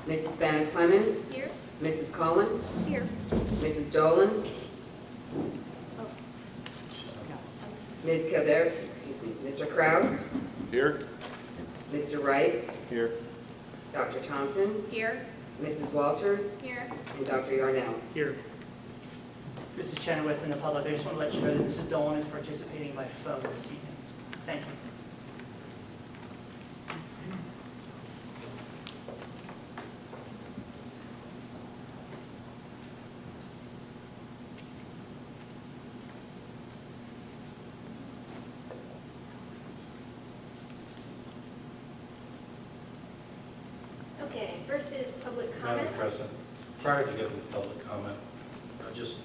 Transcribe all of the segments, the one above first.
Mrs. Spanis Clemens? Here. Mrs. Cullen? Here. Mrs. Dolan? Ms. Kilderry? Excuse me. Mr. Kraus? Here. Mr. Rice? Here. Dr. Thompson? Here. Mrs. Walters? Here. And Dr. Yarnell. Here. Mrs. Chenoweth and the public, I just want to let you know that Mrs. Dolan is participating by phone this evening. Thank you. Okay, first is public Madam comment. President, prior to getting to public comment, just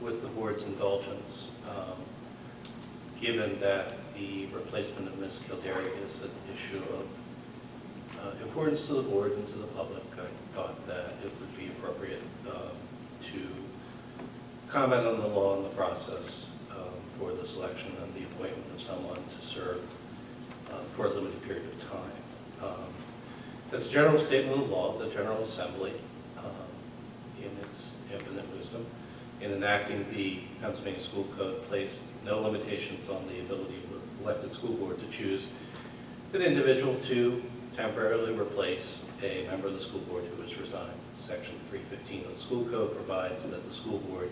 with the board's indulgence, given that the replacement of Ms. Kilderry is an issue of importance to the board and to the public, I thought that it would be appropriate to comment on the law and the process for the selection and the appointment of someone to serve for a limited period of time. As a general statement of the law, the General Assembly, in its infinite wisdom, in enacting the Pennsylvania School Code, placed no limitations on the ability of the elected school board to choose an individual to temporarily replace a member of the school board who has resigned. Section 315 of the school code provides that the school board,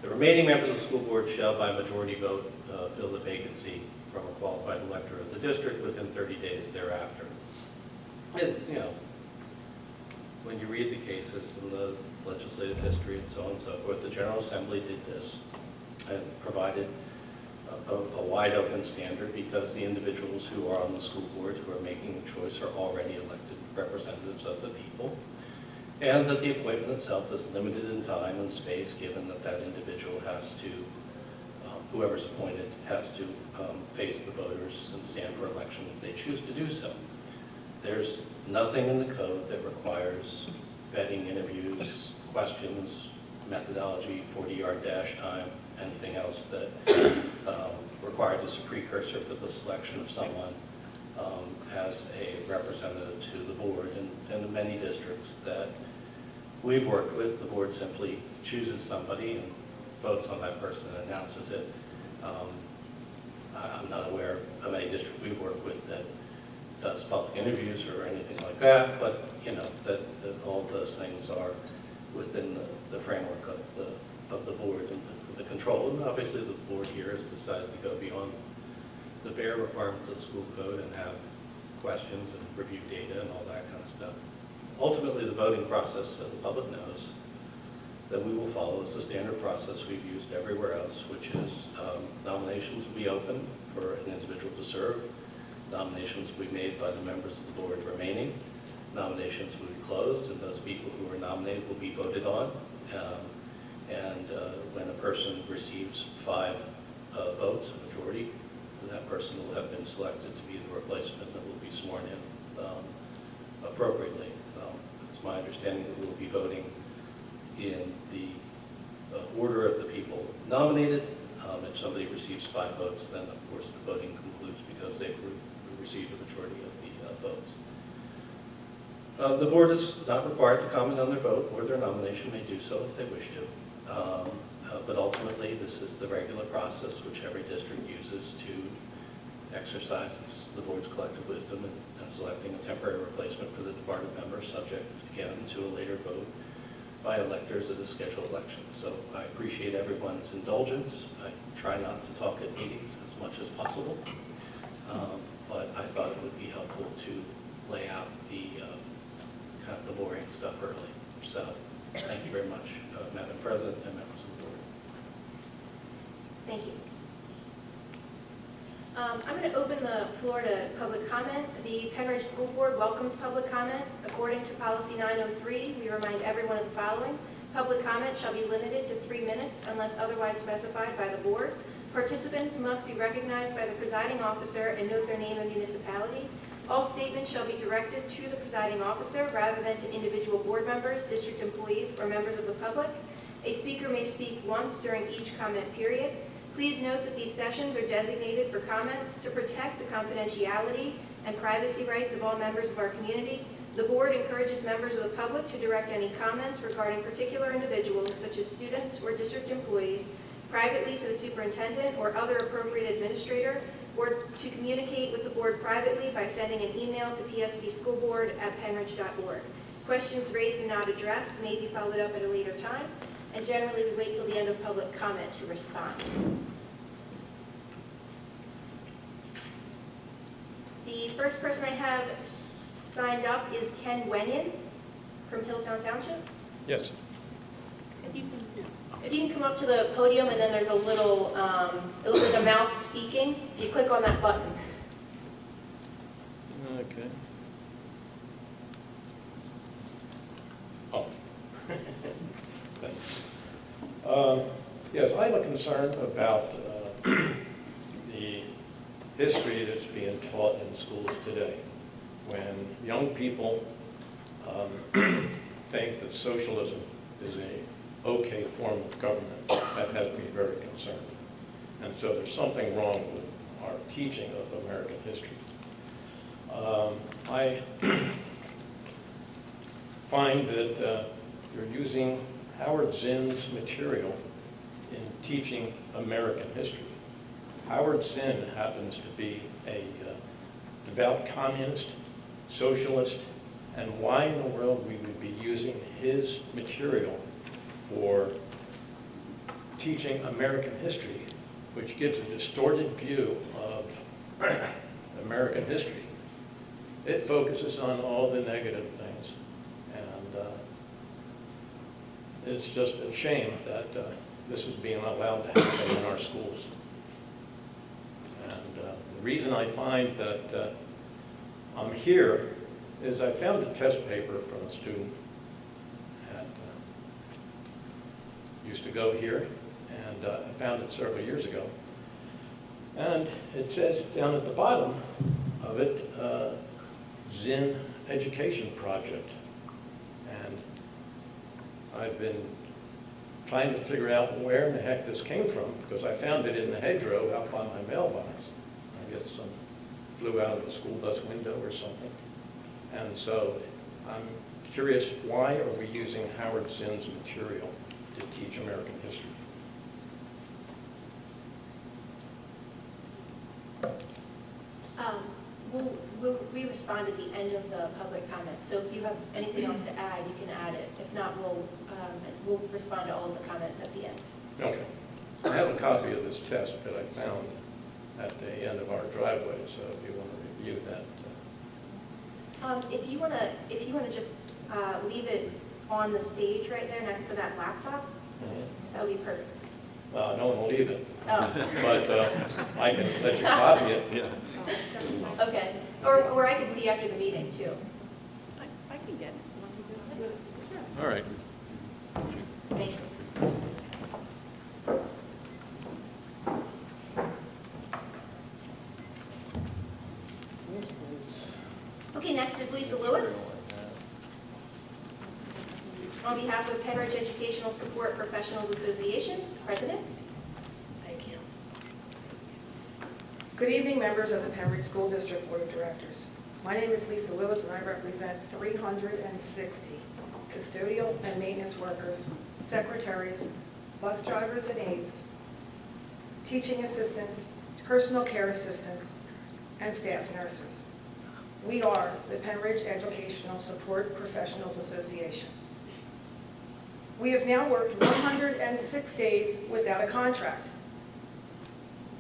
the remaining members of the school board shall by majority vote fill the vacancy from a qualified elector of the district within 30 days thereafter. And, you know, when you read the cases and the legislative history and so on and so forth, the General Assembly did this and provided a wide open standard because the individuals who are on the school board who are making the choice are already elected representatives of the people, and that the appointment itself is limited in time and space given that that individual has to, whoever's appointed has to face the voters and stand for election if they choose to do so. There's nothing in the code that requires vetting, interviews, questions, methodology, 40-yard dash time, anything else that required as a precursor for the selection of someone as a representative to the board. And in many districts that we've worked with, the board simply chooses somebody and votes on that person and announces it. I'm not aware of any district we've worked with that does public interviews or anything like that, but you know that all those things are within the framework of the board and the control. And obviously the board here has decided to go beyond the bare requirements of the school code and have questions and review data and all that kind of stuff. Ultimately, the voting process, so the public knows, that we will follow is the standard process we've used everywhere else, which is nominations will be open for an individual to serve. Nominations will be made by the members of the board remaining. Nominations will be closed, and those people who are nominated will be voted on. When a person receives 5 votes, a majority, that person will have been selected to be the replacement and will be sworn in appropriately. It's my understanding that we'll be voting in the order of the people nominated. If somebody receives 5 votes, then of course the voting concludes because they've received a majority of the votes. The board is not required to comment on their vote or their nomination, may do so if they wish to. But ultimately, this is the regular process which every district uses to exercise the board's collective wisdom in selecting a temporary replacement for the departed member, subject again to a later vote by electors at a scheduled election. So I appreciate everyone's indulgence. I try not to talk at meetings as much as possible, but I thought it would be helpful to lay out the kind of the boring stuff early. So thank you very much, Madam President and members of the board. Thank you. I'm going to open the floor to public comment. The Pennridge School Board welcomes public comment. According to Policy 903, we remind everyone of the following. Public comment shall be limited to 3 minutes unless otherwise specified by the board. Participants must be recognized by the presiding officer and note their name and municipality. All statements shall be directed to the presiding officer rather than to individual board members, district employees, or members of the public. A speaker may speak once during each comment period. Please note that these sessions are designated for comments to protect the confidentiality and privacy rights of all members of our community. The board encourages members of the public to direct any comments regarding particular individuals, such as students or district employees, privately to the superintendent or other appropriate administrator, or to communicate with the board privately by sending an email to psdschoolboard@pennridge.org. Questions raised and not addressed may be followed up at a later time, and generally we wait till the end of public comment to respond. The first person I have signed up is Ken Wenyan from Hilltown Township. Yes. If you can come up to the podium, and then there's a little, it looks like a mouth speaking. If you click on that button. Okay. Oh. Thanks. Yes, I have a concern about the history that's being taught in schools today. When young people think that socialism is a okay form of government, that has me very concerned. And so there's something wrong with our teaching of American history. I find that you're using Howard Zinn's material in teaching American history. Howard Zinn happens to be a devout communist, socialist, and why in the world we would be using his material for teaching American history, which gives a distorted view of American history. It focuses on all the negative things, and it's just a shame that this is being allowed to happen in our schools. And the reason I find that I'm here is I found a test paper from a student at used to go here, and I found it several years ago. And it says down at the bottom of it, Zinn Education Project. And I've been trying to figure out where in the heck this came from, because I found it in the hedgerow out by my mailbox. I guess some flew out of a school bus window or something. And so I'm curious, why are we using Howard Zinn's material to teach American history? We'll respond at the end of the public comment. So if you have anything else to add, you can add it. If not, we'll respond to all of the comments at the end. Okay. I have a copy of this test that I found at the end of our driveway, so if you want to review that. If you want to just leave it on the stage right there next to that laptop, that would be perfect. Well, I don't want to leave it, Oh, but I can let you copy it. okay. Or I can see after the meeting too. I can get it. All right. Thank you. Okay, next is Lisa Lewis. On behalf of Pennridge Educational Support Professionals Association, President. Thank you. Good evening, members of the Pennridge School District Board of Directors. My name is Lisa Lewis, and I represent 360 custodial and maintenance workers, secretaries, bus drivers and aides, teaching assistants, personal care assistants, and staff nurses. We are the Pennridge Educational Support Professionals Association. We have now worked 106 days without a contract.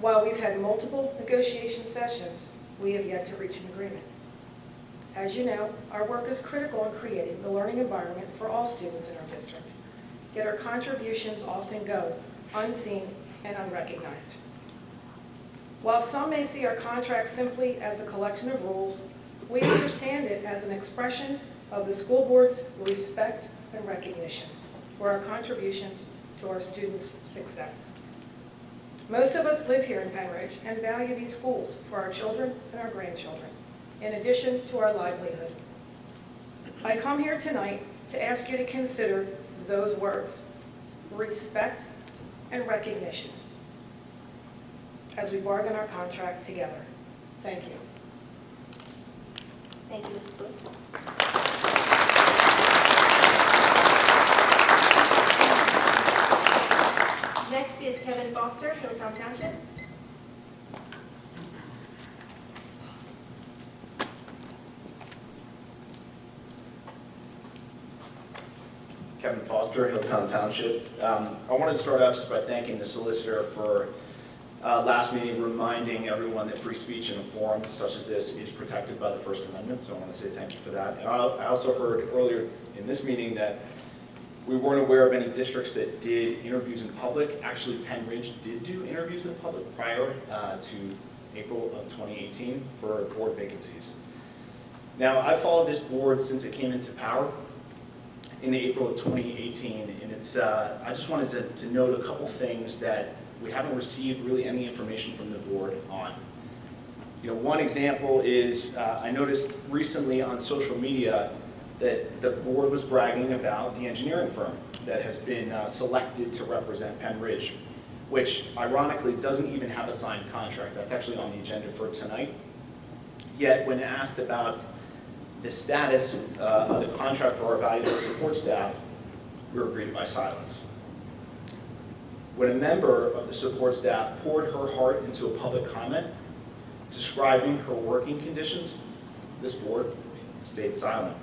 While we've had multiple negotiation sessions, we have yet to reach an agreement. As you know, our work is critical in creating the learning environment for all students in our district, yet our contributions often go unseen and unrecognized. While some may see our contract simply as a collection of rules, we understand it as an expression of the school board's respect and recognition for our contributions to our students' success. Most of us live here in Pennridge and value these schools for our children and our grandchildren, in addition to our livelihood. I come here tonight to ask you to consider those words, respect and recognition, as we bargain our contract together. Thank you. Thank you, Mrs. Lewis. Foster, Hilltown Township. Kevin Foster, Hilltown Township. I wanted to start out just by thanking the solicitor for last meeting reminding everyone that free speech in a forum such as this is protected by the First Amendment, so I want to say thank you for that. And I also heard earlier in this meeting that we weren't aware of any districts that did interviews in public. Actually, Pennridge did do interviews in public prior to April of 2018 for board vacancies. Now, I followed this board since it came into power in April of 2018, and it's, I just wanted to note a couple things that we haven't received really any information from the board on. You know, one example is I noticed recently on social media that the board was bragging about the engineering firm that has been selected to represent Pennridge, which ironically doesn't even have a signed contract. That's actually on the agenda for tonight. Yet when asked about the status of the contract for our valuable support staff, we were greeted by silence. When a member of the support staff poured her heart into a public comment describing her working conditions, this board stayed silent.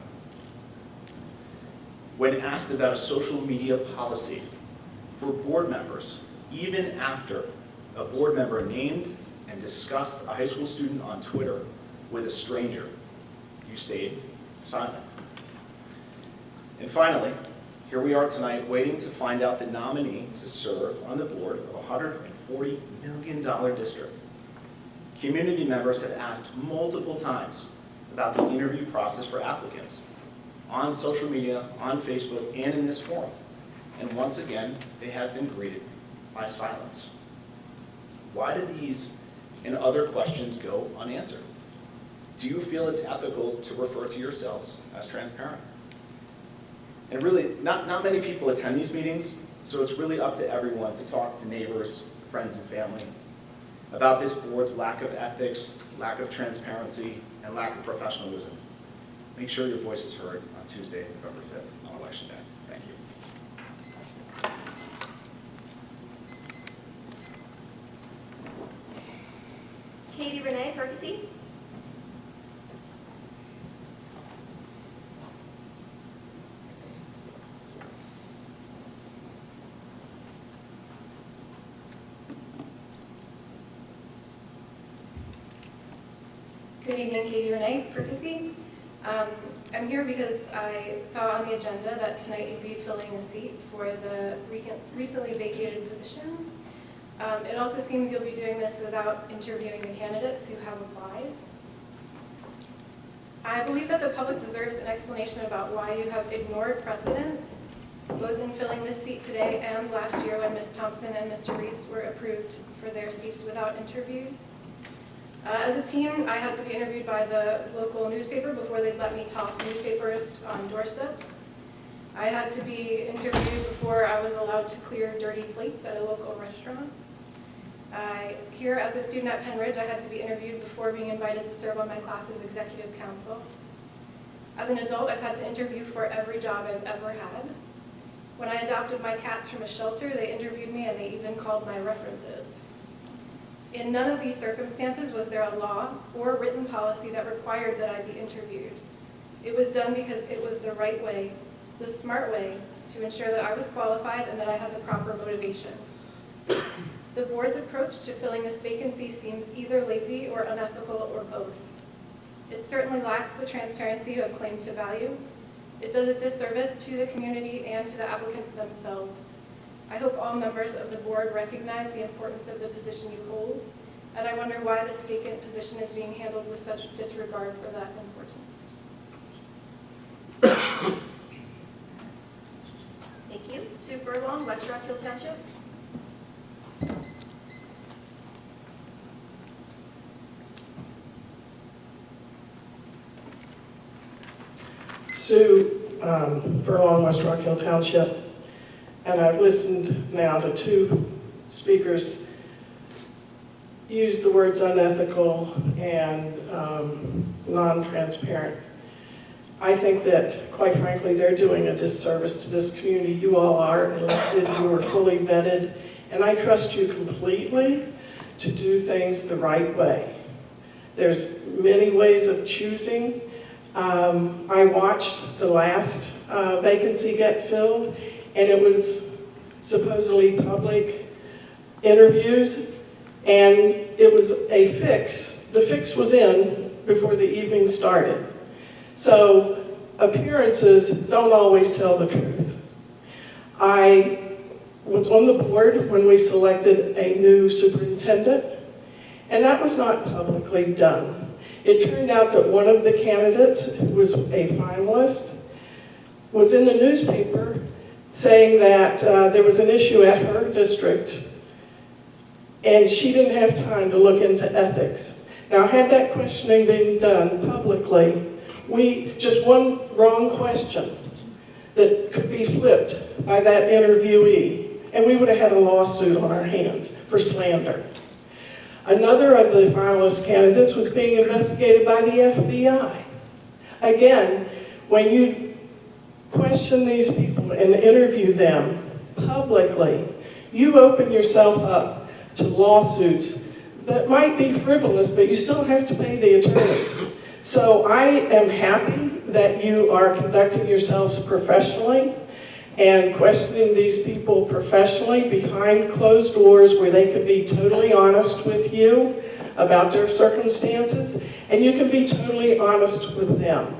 When asked about a social media policy for board members, even after a board member named and discussed a high school student on Twitter with a stranger, you stayed silent. And finally, here we are tonight waiting to find out the nominee to serve on the board of a $140 million district. Community members have asked multiple times about the interview process for applicants on social media, on Facebook, and in this forum. And once again, they have been greeted by silence. Why do these and other questions go unanswered? Do you feel it's ethical to refer to yourselves as transparent? And really, not many people attend these meetings, so it's really up to everyone to talk to neighbors, friends, and family about this board's lack of ethics, lack of transparency, and lack of professionalism. Make sure your voice is heard on Tuesday, November 5th, on Election Day. Thank you. Katie Renee Percy. Good evening, Katie Renee Percy. I'm here because I saw on the agenda that tonight you'd be filling a seat for the recently vacated position. It also seems you'll be doing this without interviewing the candidates who have applied. I believe that the public deserves an explanation about why you have ignored precedent, both in filling this seat today and last year when Ms. Thompson and Mr. Reese were approved for their seats without interviews. As a team, I had to be interviewed by the local newspaper before they'd let me toss newspapers on doorsteps. I had to be interviewed before I was allowed to clear dirty plates at a local restaurant. Here, as a student at Pennridge, I had to be interviewed before being invited to serve on my class's executive council. As an adult, I've had to interview for every job I've ever had. When I adopted my cats from a shelter, they interviewed me and they even called my references. In none of these circumstances was there a law or written policy that required that I be interviewed. It was done because it was the right way, the smart way, to ensure that I was qualified and that I had the proper motivation. The board's approach to filling this vacancy seems either lazy or unethical or both. It certainly lacks the transparency you have claimed to value. It does a disservice to the community and to the applicants themselves. I hope all members of the board recognize the importance of the position you hold, and I wonder why this vacant position is being handled with such disregard for that importance. Thank you. Sue Furlong, West Rock Hill Township. Sue Furlong, West Rock Hill Township, and I've listened now to two speakers use the words unethical and non-transparent. I think that, quite frankly, they're doing a disservice to this community. You all are enlisted, you are fully vetted, and I trust you completely to do things the right way. There's many ways of choosing. I watched the last vacancy get filled, and it was supposedly public interviews, and it was a fix. The fix was in before the evening started. So appearances don't always tell the truth. I was on the board when we selected a new superintendent, and that was not publicly done. It turned out that one of the candidates, who was a finalist, was in the newspaper saying that there was an issue at her district, and she didn't have time to look into ethics. Now, had that questioning been done publicly, just one wrong question that could be flipped by that interviewee, and we would have had a lawsuit on our hands for slander. Another of the finalist candidates was being investigated by the FBI. Again, when you question these people and interview them publicly, you open yourself up to lawsuits that might be frivolous, but you still have to pay the attorneys. So I am happy that you are conducting yourselves professionally and questioning these people professionally behind closed doors where they could be totally honest with you about their circumstances, and you can be totally honest with them.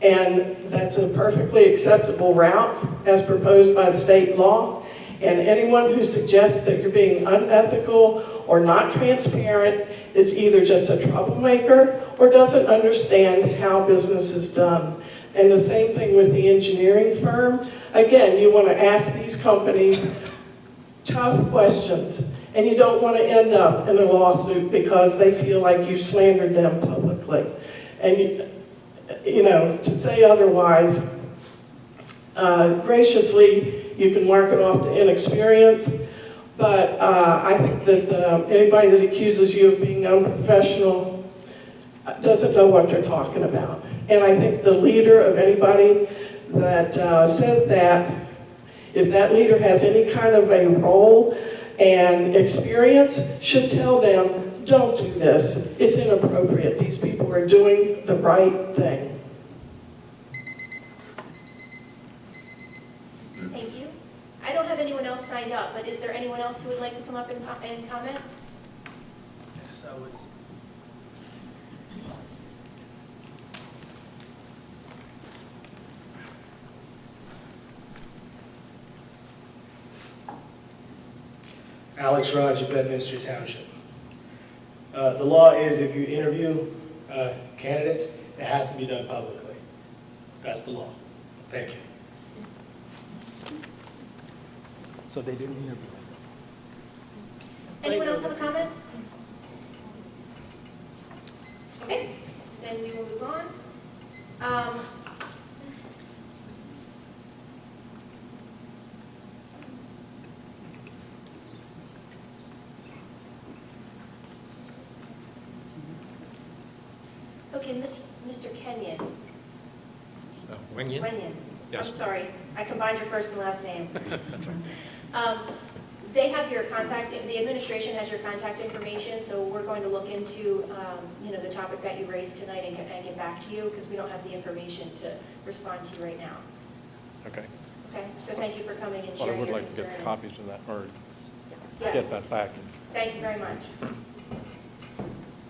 And that's a perfectly acceptable route as proposed by the state law. And anyone who suggests that you're being unethical or not transparent is either just a troublemaker or doesn't understand how business is done. And the same thing with the engineering firm. Again, you want to ask these companies tough questions, and you don't want to end up in a lawsuit because they feel like you slandered them publicly. And you know, to say otherwise, graciously, you can mark it off to inexperience, but I think that anybody that accuses you of being unprofessional doesn't know what they're talking about. And I think the leader of anybody that says that, if that leader has any kind of a role and experience, should tell them, don't do this. It's inappropriate. These people are doing the right thing. Thank you. I don't have anyone else signed up, but is there anyone else who would like to come up and comment? Yes, I would. Alex Raj, Bedminster Township. The law is if you interview candidates, it has to be done publicly. That's the law. Thank you. So they didn't interview. Anyone else have a comment? Okay, then we will move on. Okay, Mr. Kenyon. Wenyan? Wenyan. Yes. I'm sorry, I combined your first and last name. They have your contact, the administration has your contact information, so we're going to look into, the topic that you raised tonight and get back to you, because we don't have the information to respond to you right now. Okay. Okay, so thank you for coming and Well, I sharing would your like to concern. get copies of that, or Yes. get that back. Thank you very much.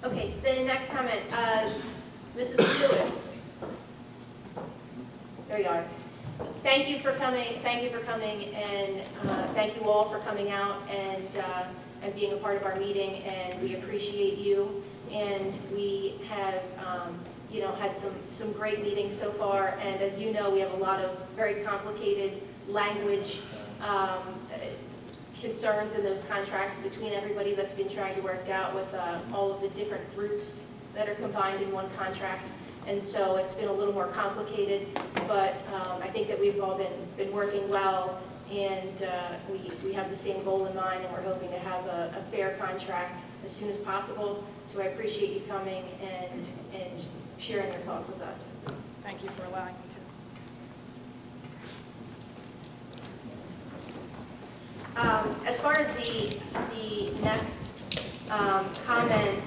Okay, the next comment, Mrs. Lewis. There you are. Thank you for coming, and thank you all for coming out and being a part of our meeting, and we appreciate you. And we have, had some great meetings so far, and as you know, we have a lot of very complicated language concerns in those contracts between everybody that's been trying to work out with all of the different groups that are combined in one contract. And so it's been a little more complicated, but I think that we've all been working well, and we have the same goal in mind, and we're hoping to have a fair contract as soon as possible. So I appreciate you coming and sharing your thoughts with us. Thank you for allowing me to. As As far as the next comment,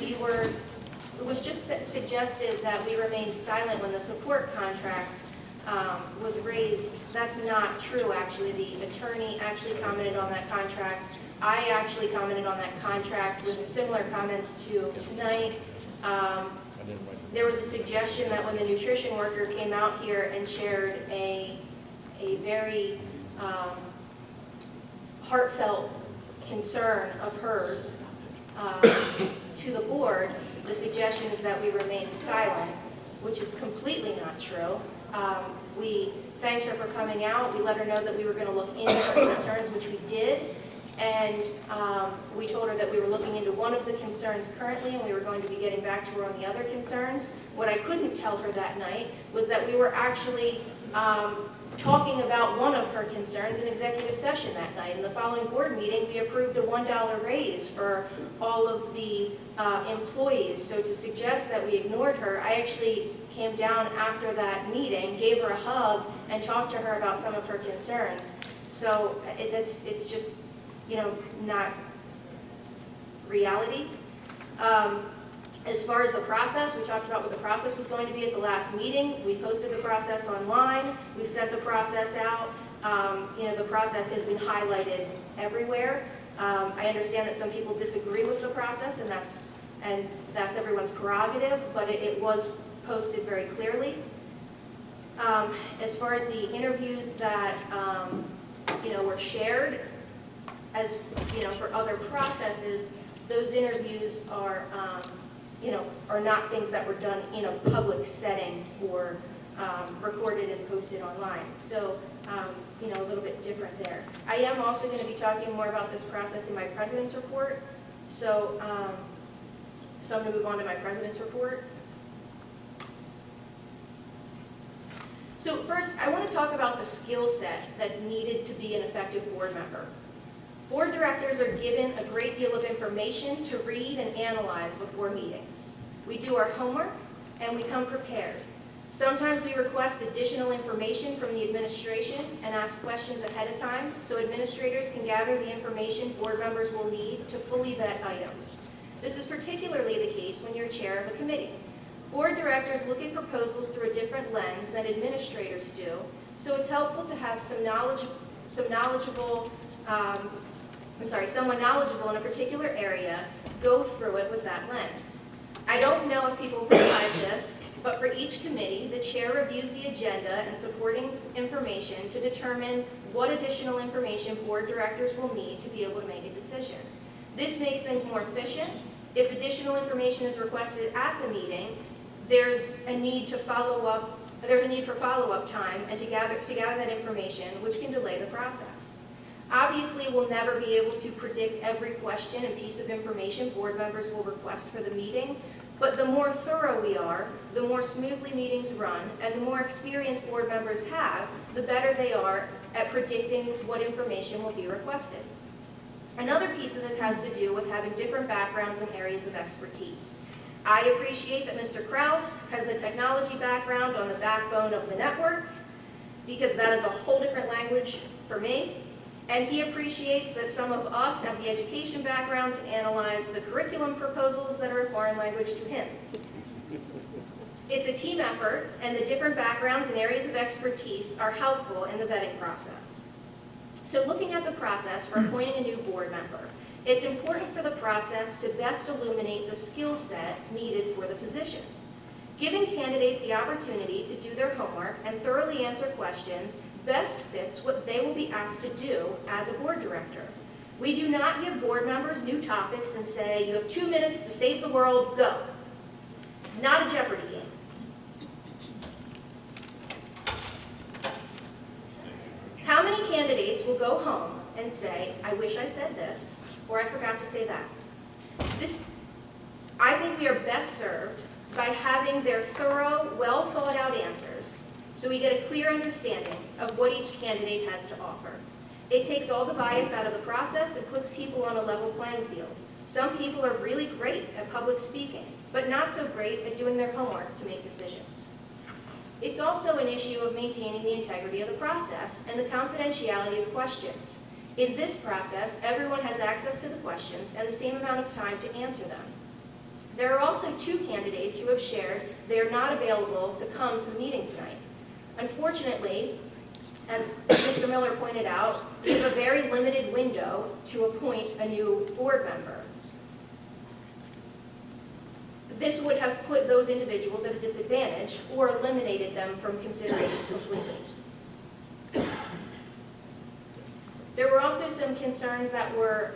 it was just suggested that we remained silent when the support contract was raised. That's not true, actually. The attorney actually commented on that contract. I actually commented on that contract with similar comments to tonight. There was a suggestion that when the nutrition worker came out here and shared a very heartfelt concern of hers to the board, the suggestion is that we remain silent, which is completely not true. We thanked her for coming out. We let her know that we were going to look into her concerns, which we did. And we told her that we were looking into one of the concerns currently, and we were going to be getting back to her on the other concerns. What I couldn't tell her that night was that we were actually talking about one of her concerns in executive session that night. In the following board meeting, we approved a $1 raise for all of the employees. So to suggest that we ignored her, I actually came down after that meeting, gave her a hug, and talked to her about some of her concerns. So it's just, not reality. As far as the process, we talked about what the process was going to be at the last meeting. We posted the process online. We sent the process out. The process has been highlighted everywhere. I understand that some people disagree with the process, and that's everyone's prerogative, but it was posted very clearly. As far as the interviews that were shared, as for other processes, those interviews are not things that were done in a public setting or recorded and posted online. So, a little bit different there. I am also going to be talking more about this process in my president's report. So, I'm going to move on to my president's report. So first, I want to talk about the skill set that's needed to be an effective board member. Board directors are given a great deal of information to read and analyze before meetings. We do our homework and we come prepared. Sometimes we request additional information from the administration and ask questions ahead of time so administrators can gather the information board members will need to fully vet items. This is particularly the case when you're chair of a committee. Board directors look at proposals through a different lens than administrators do, so it's helpful to have someone knowledgeable in a particular area go through it with that lens. I don't know if people realize this, but for each committee, the chair reviews the agenda and supporting information to determine what additional information board directors will need to be able to make a decision. This makes things more efficient. If additional information is requested at the meeting, there's a need for follow-up time and to gather that information, which can delay the process. Obviously, we'll never be able to predict every question and piece of information board members will request for the meeting, but the more thorough we are, the more smoothly meetings run, and the more experience board members have, the better they are at predicting what information will be requested. Another piece of this has to do with having different backgrounds and areas of expertise. I appreciate that Mr. Kraus has the technology background on the backbone of the network, because that is a whole different language for me. And he appreciates that some of us have the education background to analyze the curriculum proposals that are a foreign language to him. It's a team effort, and the different backgrounds and areas of expertise are helpful in the vetting process. So looking at the process for appointing a new board member, it's important for the process to best illuminate the skill set needed for the position. Giving candidates the opportunity to do their homework and thoroughly answer questions best fits what they will be asked to do as a board director. We do not give board members new topics and say, you have 2 minutes to save the world, go. It's not a Jeopardy game. How many candidates will go home and say, I wish I said this, or I forgot to say that? I think we are best served by having their thorough, well thought out answers so we get a clear understanding of what each candidate has to offer. It takes all the bias out of the process and puts people on a level playing field. Some people are really great at public speaking, but not so great at doing their homework to make decisions. It's also an issue of maintaining the integrity of the process and the confidentiality of questions. In this process, everyone has access to the questions and the same amount of time to answer them. There are also 2 candidates who have shared they are not available to come to the meeting tonight. Unfortunately, as Mr. Miller pointed out, we have a very limited window to appoint a new board member. This would have put those individuals at a disadvantage or eliminated them from consideration completely. There were also some concerns that were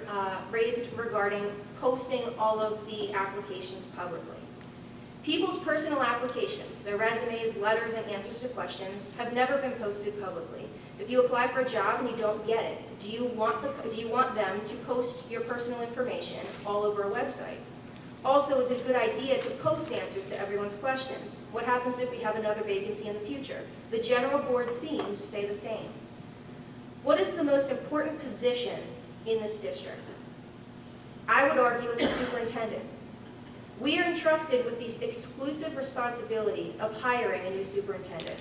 raised regarding posting all of the applications publicly. People's personal applications, their resumes, letters, and answers to questions have never been posted publicly. If you apply for a job and you don't get it, do you want them to post your personal information all over a website? Also, is it a good idea to post answers to everyone's questions? What happens if we have another vacancy in the future? The general board themes stay the same. What is the most important position in this district? I would argue it's the superintendent. We are entrusted with the exclusive responsibility of hiring a new superintendent.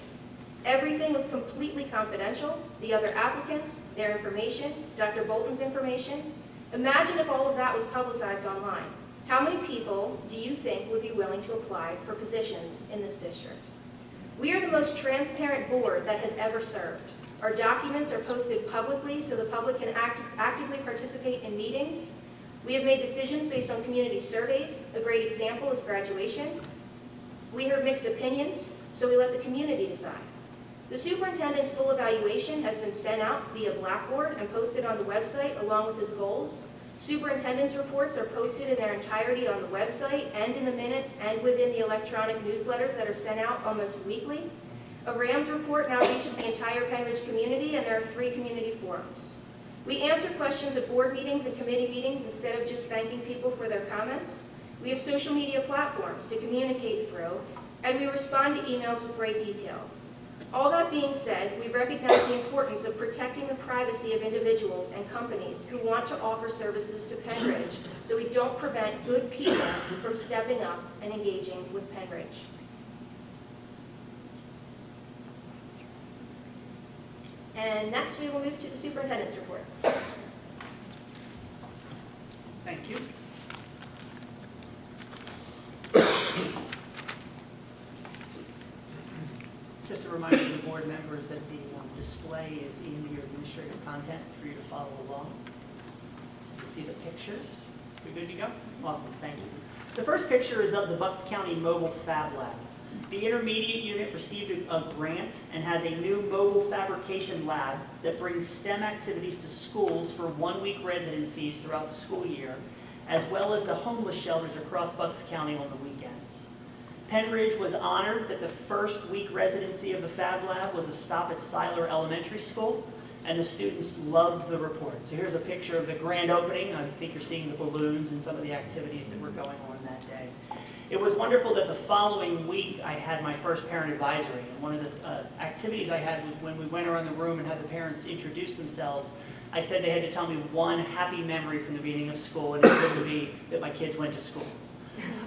Everything was completely confidential, the other applicants, their information, Dr. Bolton's information. Imagine if all of that was publicized online. How many people do you think would be willing to apply for positions in this district? We are the most transparent board that has ever served. Our documents are posted publicly so the public can actively participate in meetings. We have made decisions based on community surveys. A great example is graduation. We heard mixed opinions, so we let the community decide. The superintendent's full evaluation has been sent out via Blackboard and posted on the website along with his goals. Superintendent's reports are posted in their entirety on the website and in the minutes and within the electronic newsletters that are sent out almost weekly. A RAMS report now reaches the entire Pennridge community, and there are 3 community forums. We answer questions at board meetings and committee meetings instead of just thanking people for their comments. We have social media platforms to communicate through, and we respond to emails with great detail. All that being said, we recognize the importance of protecting the privacy of individuals and companies who want to offer services to Pennridge, so we don't prevent good people from stepping up and engaging with Pennridge. And next we will move to the superintendent's report. Thank you. Just a reminder to the board members that the display is in your administrative content for you to follow along. You can see the pictures. We good to go? Awesome, thank you. The first picture is of the Bucks County Mobile Fab Lab. The intermediate unit received a grant and has a new mobile fabrication lab that brings STEM activities to schools for 1-week residencies throughout the school year, as well as the homeless shelters across Bucks County on the weekends. Pennridge was honored that the first week residency of the Fab Lab was a stop at Seiler Elementary School, and the students loved the report. So here's a picture of the grand opening. I think you're seeing the balloons and some of the activities that were going on that day. It was wonderful that the following week I had my first parent advisory, and one of the activities I had was when we went around the room and had the parents introduce themselves, I said they had to tell me one happy memory from the beginning of school, and it would be that my kids went to school.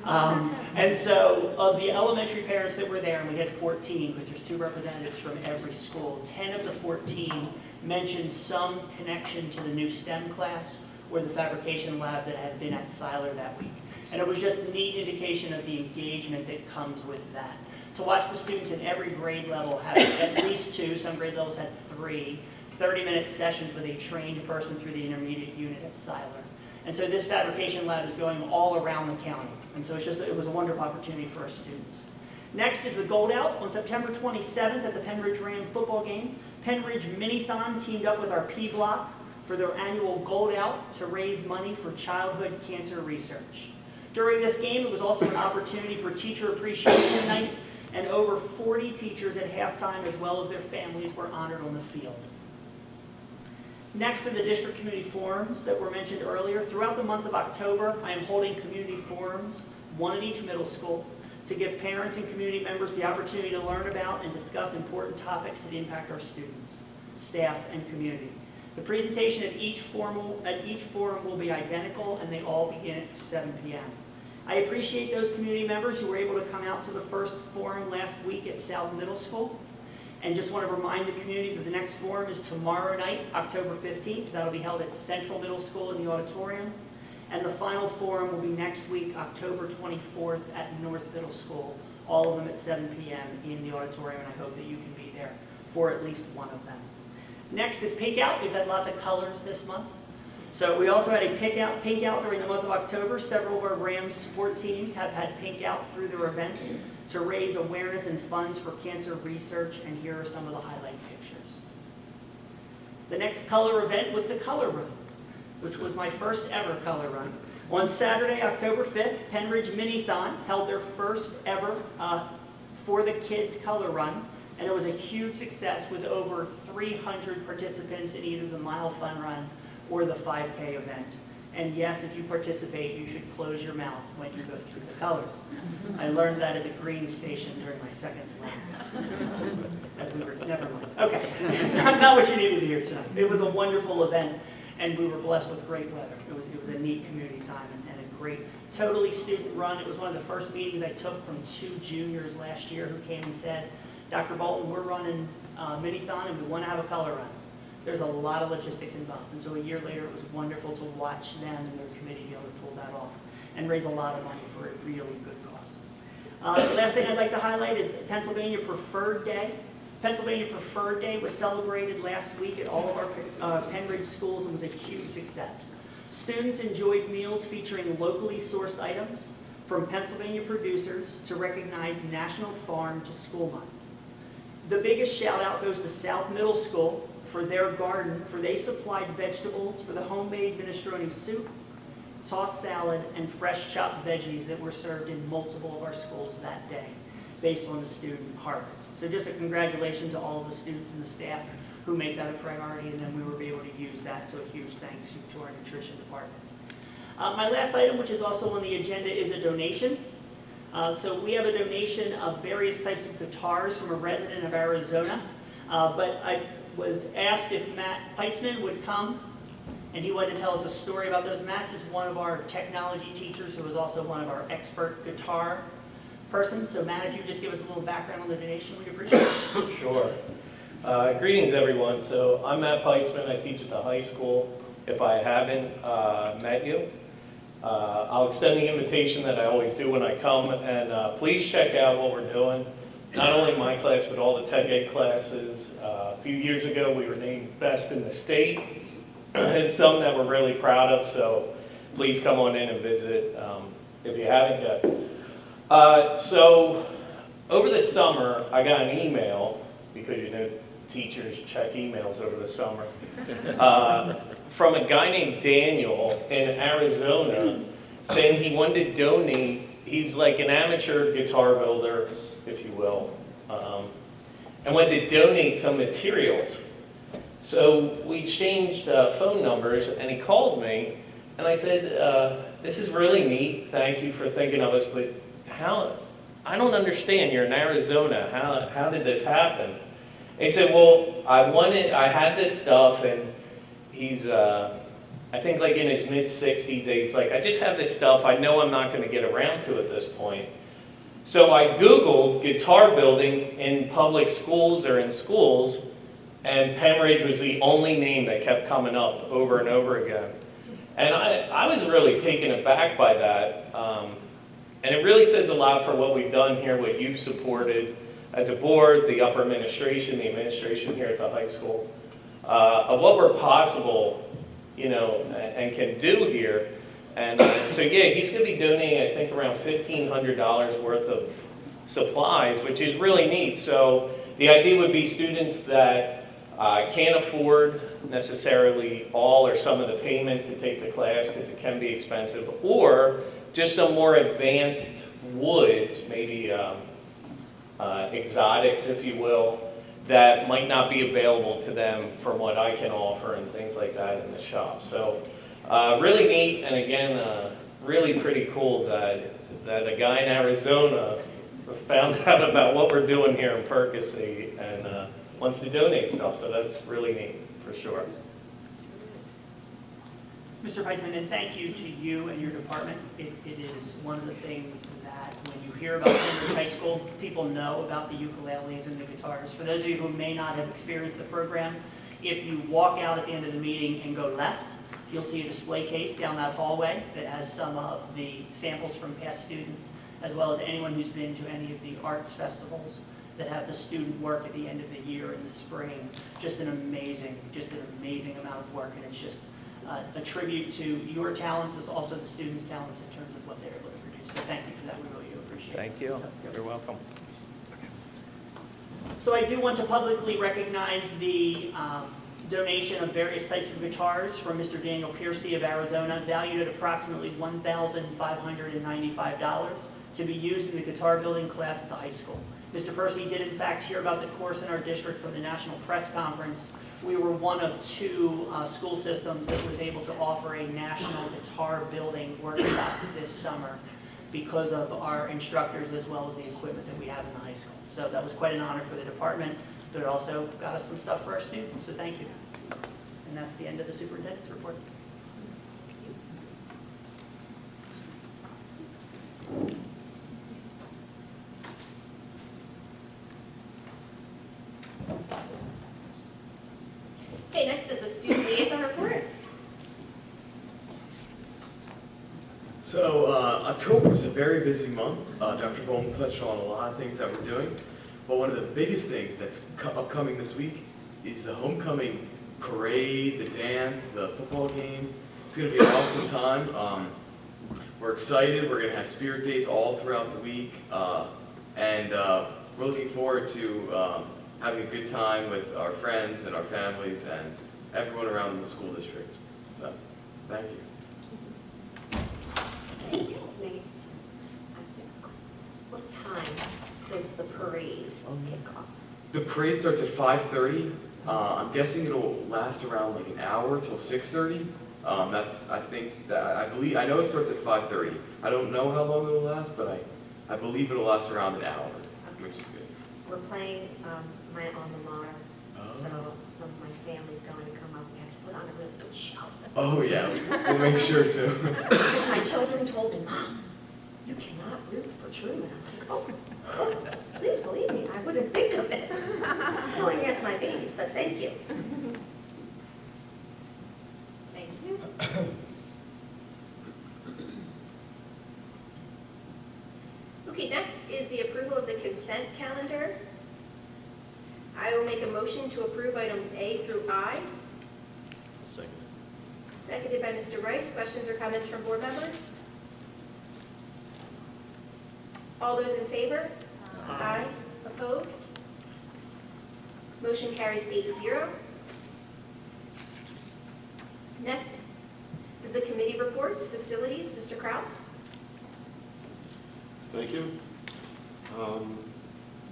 And so of the elementary parents that were there, and we had 14 because there's 2 representatives from every school, 10 of the 14 mentioned some connection to the new STEM class or the fabrication lab that had been at Seiler that week. And it was just a neat indication of the engagement that comes with that. To watch the students in every grade level have at least 2, some grade levels had 3, 30-minute sessions with a trained person through the intermediate unit at Seiler. And so this fabrication lab is going all around the county. And so it was a wonderful opportunity for our students. Next is the Gold Out. On September 27th at the Pennridge Ram football game, Pennridge Mini-Thon teamed up with our P Block for their annual Gold Out to raise money for childhood cancer research. During this game, it was also an opportunity for Teacher Appreciation Night, and over 40 teachers at halftime, as well as their families, were honored on the field. Next are the district community forums that were mentioned earlier. Throughout the month of October, I am holding community forums, 1 at each middle school, to give parents and community members the opportunity to learn about and discuss important topics that impact our students, staff, and community. The presentation at each forum will be identical, and they all begin at 7 p.m. I appreciate those community members who were able to come out to the first forum last week at South Middle School. And just want to remind the community that the next forum is tomorrow night, October 15th. That'll be held at Central Middle School in the auditorium. And the final forum will be next week, October 24th at North Middle School, all of them at 7 p.m. in the auditorium, and I hope that you can be there for at least one of them. Next is Pink Out. We've had lots of colors this month. So we also had a Pink Out during the month of October. Several of our Rams sport teams have had Pink Out through their events to raise awareness and funds for cancer research, and here are some of the highlight pictures. The next color event was the Color Run, which was my first ever color run. On Saturday, October 5th, Pennridge Minithon held their first ever For the Kids color run, and it was a huge success with over 300 participants in either the Mile Fun Run or the 5K event. And yes, if you participate, you should close your mouth when you go through the colors. I learned that at the green station during my second run. As we were, never mind. Okay, not what you needed to hear tonight. It was a wonderful event, and we were blessed with great weather. It was a neat community time and a great, totally student run. It was one of the first meetings I took from 2 juniors last year who came and said, Dr. Bolton, we're running Minithon and we want to have a color run. There's a lot of logistics involved, and so a year later it was wonderful to watch them and their committee be able to pull that off and raise a lot of money for a really good cause. The last thing I'd like to highlight is Pennsylvania Preferred Day. Pennsylvania Preferred Day was celebrated last week at all of our Pennridge schools and was a huge success. Students enjoyed meals featuring locally sourced items from Pennsylvania producers to recognize National Farm to School Month. The biggest shout out goes to South Middle School for their garden, for they supplied vegetables for the homemade minestrone soup, tossed salad, and fresh chopped veggies that were served in multiple of our schools that day, based on the student harvest. So just a congratulations to all of the students and the staff who make that a priority, and then we will be able to use that, so a huge thanks to our nutrition department. My last item, which is also on the agenda, is a donation. So we have a donation of various types of guitars from a resident of Arizona, but I was asked if Matt Peitzman would come, and he wanted to tell us a story about those. Matt is one of our technology teachers who is also one of our expert guitar persons. So Matt, if you would just give us a little background on the donation, we'd appreciate it. Sure. Greetings, everyone. So I'm Matt Peitzman. I teach at the high school. If I haven't met you, I'll extend the invitation that I always do when I come, and please check out what we're doing. Not only my class, but all the tech ed classes. A few years ago, we were named best in the state. It's something that we're really proud of, so please come on in and visit if you haven't yet. So over the summer, I got an email, because you know teachers check emails over the summer, from a guy named Daniel in Arizona saying he wanted to donate. He's like an amateur guitar builder, if you will, and wanted to donate some materials. So we changed phone numbers, and he called me, and I said, this is really neat, thank you for thinking of us, but I don't understand, you're in Arizona, how did this happen? And he said, well, I had this stuff, and he's, I think like in his mid-60s, he's like, I just have this stuff, I know I'm not going to get around to at this point. So I Googled guitar building in public schools or in schools, and Pennridge was the only name that kept coming up over and over again. And I was really taken aback by that. And it really says a lot for what we've done here, what you've supported as a board, the upper administration, the administration here at the high school, of what we're possible, you know, and can do here. And so yeah, he's going to be donating, I think, around $1,500 worth of supplies, which is really neat. So the idea would be students that can't afford necessarily all or some of the payment to take the class because it can be expensive, or just some more advanced woods, maybe exotics, if you will, that might not be available to them from what I can offer and things like that in the shop. So really neat, and again, really pretty cool that a guy in Arizona found out about what we're doing here in Percy and wants to donate stuff, so that's really neat, for sure. Mr. Heitzman, and thank you to you and your department. It is one of the things that when you hear about Pennridge High School, people know about the ukuleles and the guitars. For those of you who may not have experienced the program, if you walk out at the end of the meeting and go left, you'll see a display case down that hallway that has some of the samples from past students, as well as anyone who's been to any of the arts festivals that have the student work at the end of the year in the spring. Just an amazing amount of work, and it's just a tribute to your talents as also the students' talents in terms of what they're able to produce. So thank you for that, we really do appreciate it. Thank you. You're welcome. So I do want to publicly recognize the donation of various types of guitars from Mr. Daniel Piercy of Arizona, valued at approximately $1,595 to be used in the guitar building class at the high school. Mr. Piercy did in fact hear about the course in our district from the National Press Conference. We were one of 2 school systems that was able to offer a national guitar building workshop this summer because of our instructors as well as the equipment that we have in the high school. So that was quite an honor for the department, but it also got us some stuff for our students, so thank you. And that's the end of the superintendent's report. Okay, next is the student liaison report. So October was a very busy month. Dr. Bowman touched on a lot of things that we're doing, but one of the biggest things that's upcoming this week is the homecoming parade, the dance, the football game. It's going to be an awesome time. We're excited. We're going to have spirit days all throughout the week, and we're looking forward to having a good time with our friends and our families and everyone around the school district. So, thank you. Thank you. What time does the parade kick off? The parade starts at 5:30. I'm guessing it'll last around like an hour till 6:30. I know it starts at 5:30. I don't know how long it'll last, but I believe it'll last around an hour, which is good. We're playing my alma mater, so some of my family's going to come up. We have to put on a really good show. Oh yeah, we'll make sure to. Because my children told me, Mom, you cannot root for Truman. I'm like, oh, please believe me, I wouldn't think of it. Going against my babies, but thank you. Thank you. Okay, next is the approval of the consent calendar. I will make a motion to approve items A through I. Second. Seconded by Mr. Rice. Questions or comments from board members? All those in favor? Aye. Opposed? Motion carries 8-0. Next is the committee reports, facilities. Mr. Kraus? Thank you.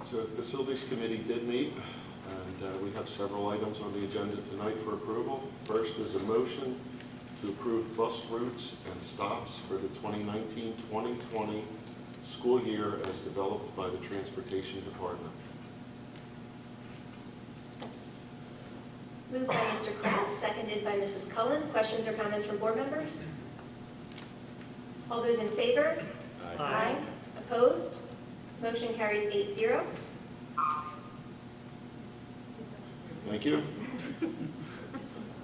So the Facilities Committee did meet, and we have several items on the agenda tonight for approval. First is a motion to approve bus routes and stops for the 2019-2020 school year as developed by the Transportation Department. Moved by Mr. Kraus, seconded by Mrs. Cullen. Questions or comments from board members? All those in favor? Aye. Opposed? Motion carries 8-0. Thank you.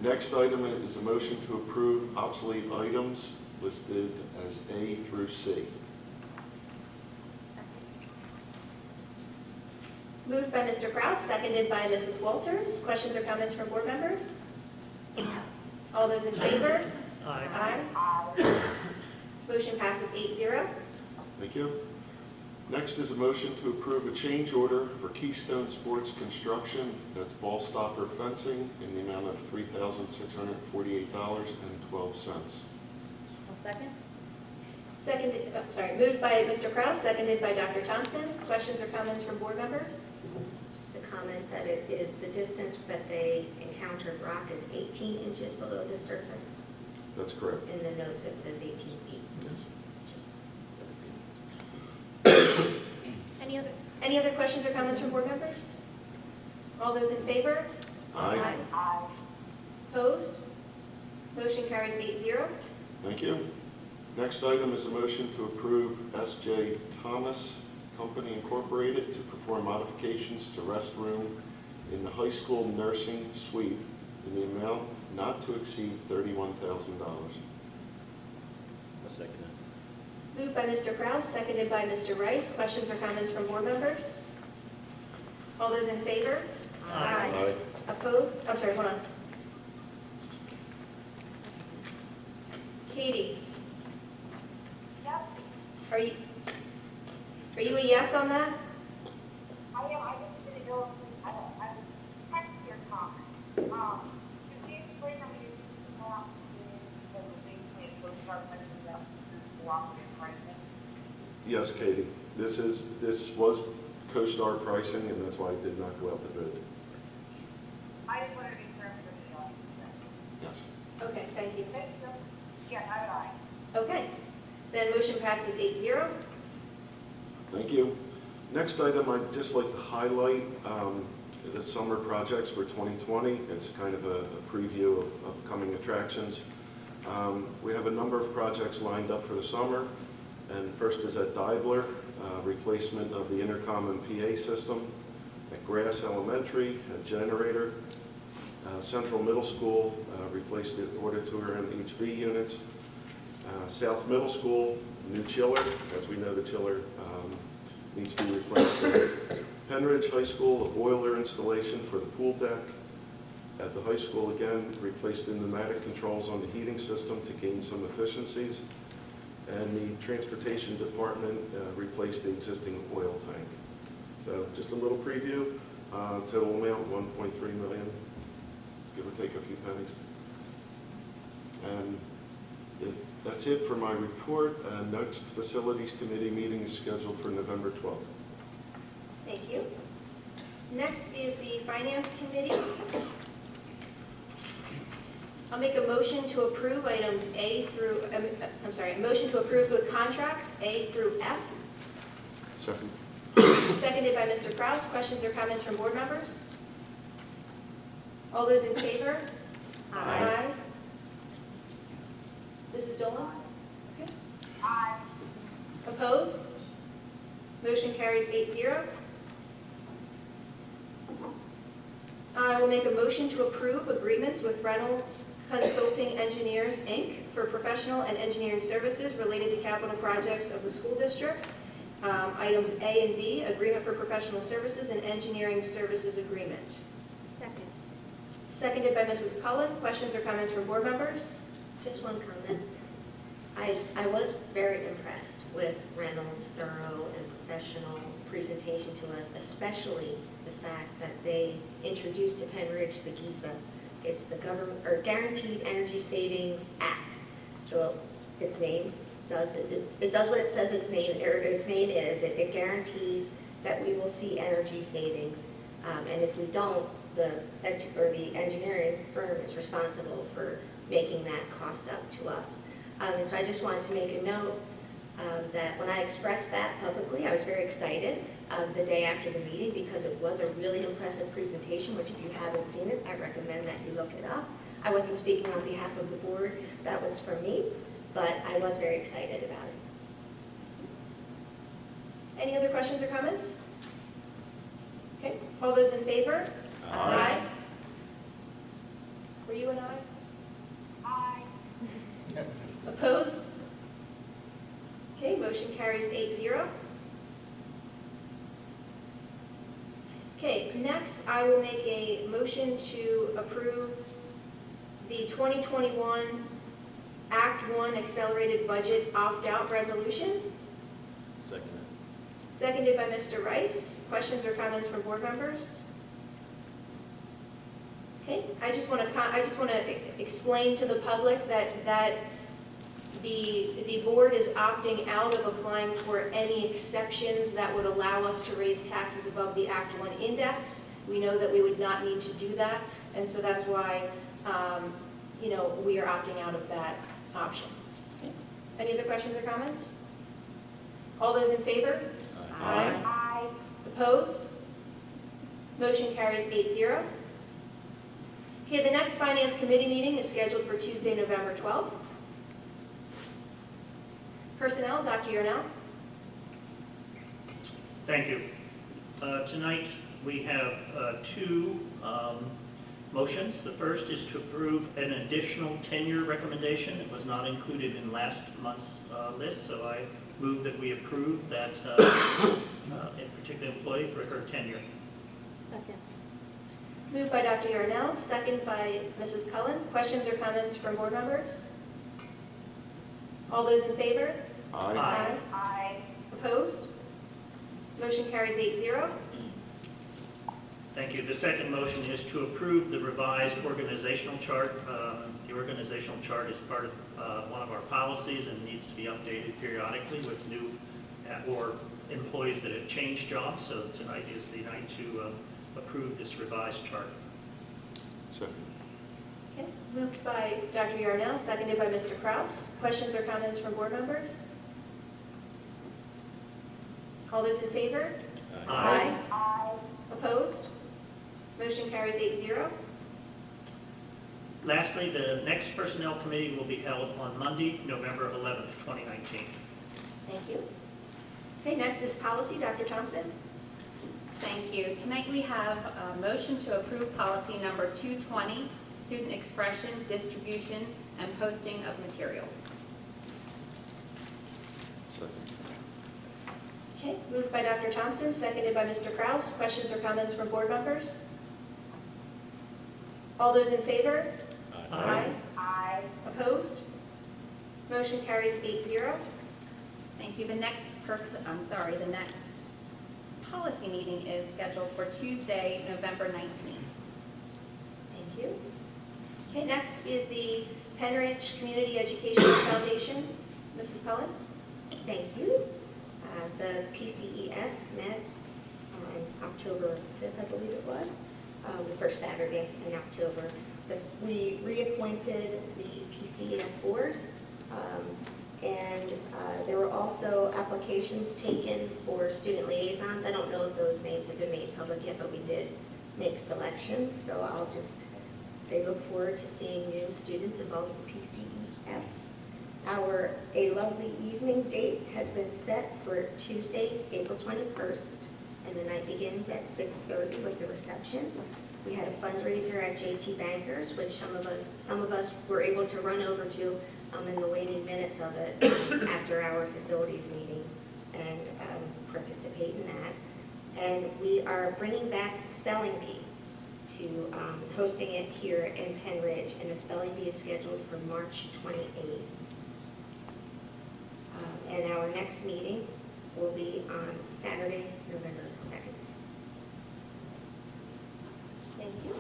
Next item is a motion to approve obsolete items listed as A through C. Moved by Mr. Kraus, seconded by Mrs. Walters. Questions or comments from board members? All those in favor? Aye. Motion passes 8-0. Thank you. Next is a motion to approve a change order for Keystone Sports Construction, that's ball stopper fencing, in the amount of $3,648.12. Moved by Mr. Kraus, seconded by Dr. Thompson. Questions or comments from board members? Just a comment that it is the distance that they encountered rock is 18 inches below the surface. That's correct. In the notes, it says 18 feet. Yes. Any other questions or comments from board members? All those in favor? Aye. Opposed? Motion carries 8-0. Thank you. Next item is a motion to approve S.J. Thomas Company Incorporated to perform modifications to restroom in the high school nursing suite in the amount not to exceed $31,000. A second. Moved by Mr. Kraus, seconded by Mr. Rice. Questions or comments from board members? All those in favor? Aye. Opposed? I'm sorry, hold on. Katie? Yep, Are you a yes on that? I am, I just didn't know, I was texting your comment. Could you explain how many people are the basically a co-start mentioned that this is cooperative pricing? Yes, Katie. This was CoStar pricing, and that's why it did not go out to bid. I just wanted to be sure for the audience. Yes. Okay, thank you. Thank you. Yeah, I would aye. Okay, then motion passes 8-0. Thank you. Next item, I'd just like to highlight the summer projects for 2020. It's kind of a preview of upcoming attractions. We have a number of projects lined up for the summer. And first is at Deibler, replacement of the intercom and PA system. At Grass Elementary, a generator. Central Middle School, replaced the auditorium HV units. South Middle School, new chiller. As we know, the chiller needs to be replaced. Pennridge High School, a boiler installation for the pool deck. At the high school, again, replaced the pneumatic controls on the heating system to gain some efficiencies. And the Transportation Department replaced the existing oil tank. So just a little preview. Total amount, $1.3 million, give or take a few pennies. And that's it for my report. Next Facilities Committee meeting is scheduled for November 12th. Thank you. Next is the Finance Committee. I'll make a motion to approve items A through, a motion to approve the contracts A through F. Second. Seconded by Mr. Kraus. Questions or comments from board members? All those in favor? Aye. Mrs. Dolan? Okay. Aye. Opposed? Motion carries 8-0. I will make a motion to approve agreements with Reynolds Consulting Engineers, Inc. for professional and engineering services related to capital projects of the school district. Items A and B, agreement for professional services and engineering services agreement. Second. Seconded by Mrs. Cullen. Questions or comments from board members? Just one comment. I was very impressed with Reynolds' thorough and professional presentation to us, especially the fact that they introduced to Pennridge the GISA. It's the Government or Guaranteed Energy Savings Act. So its name does it does what it says its name is. It guarantees that we will see energy savings, and if we don't, the engineering firm is responsible for making that cost up to us. And so I just wanted to make a note that when I expressed that publicly, I was very excited the day after the meeting because it was a really impressive presentation, which if you haven't seen it, I recommend that you look it up. I wasn't speaking on behalf of the board, that was from me, but I was very excited about it. Any other questions or comments? Okay, all those in favor? Aye. Were you an aye? Aye. Opposed? Okay, motion carries 8-0. Okay, next I will make a motion to approve the 2021 Act 1 Accelerated Budget Opt-out Resolution. Second. Seconded by Mr. Rice. Questions or comments from board members? Okay, I just want to explain to the public that the board is opting out of applying for any exceptions that would allow us to raise taxes above the Act 1 index. We know that we would not need to do that, and so that's why we are opting out of that option. Okay. Any other questions or comments? All those in favor? Aye. Aye. Opposed? Motion carries 8-0. Okay, the next Finance Committee meeting is scheduled for Tuesday, November 12th. Personnel, Dr. Yarnell. Thank you. Tonight, we have two motions. The first is to approve an additional tenure recommendation. It was not included in last month's list, so I move that we approve that in particular employee for her tenure. Second. Moved by Dr. Yarnell, second by Mrs. Cullen. Questions or comments from board members? All those in favor? Aye. Aye. Opposed? Motion carries 8-0. Thank you. The second motion is to approve the revised organizational chart. The organizational chart is part of one of our policies and needs to be updated periodically with new or employees that have changed jobs. So tonight is the night to approve this revised chart. Second. Okay. Moved by Dr. Yarnell, seconded by Mr. Kraus. Questions or comments from board members? All those in favor? Aye. Opposed? Motion carries 8-0. Lastly, the next Personnel Committee will be held on Monday, November 11th, 2019. Thank you. Okay, next is policy. Dr. Thompson. Thank you. Tonight we have a motion to approve policy number 220, student expression, distribution, and posting of materials. Second. Okay, moved by Dr. Thompson, seconded by Mr. Kraus. Questions or comments from board members? All those in favor? Aye. Opposed? Motion carries 8-0. Thank you. The next policy meeting is scheduled for Tuesday, November 19th. Thank you. Okay, next is the Pennridge Community Education Foundation. Mrs. Cullen? Thank you. The PCEF met on October 5th, I believe it was, the first Saturday in October. We reappointed the PCEF board, and there were also applications taken for student liaisons. I don't know if those names have been made public yet, but we did make selections, so I'll just say look forward to seeing new students involved in PCEF. Our A Lovely Evening date has been set for Tuesday, April 21st, and the night begins at 6:30 with the reception. We had a fundraiser at JT Bankers, which some of us were able to run over to in the waning minutes of it after our facilities meeting and participate in that. And we are bringing back Spelling Bee to hosting it here in Pennridge, and the Spelling Bee is scheduled for March 28th. And our next meeting will be on Saturday, November 2nd. Thank you.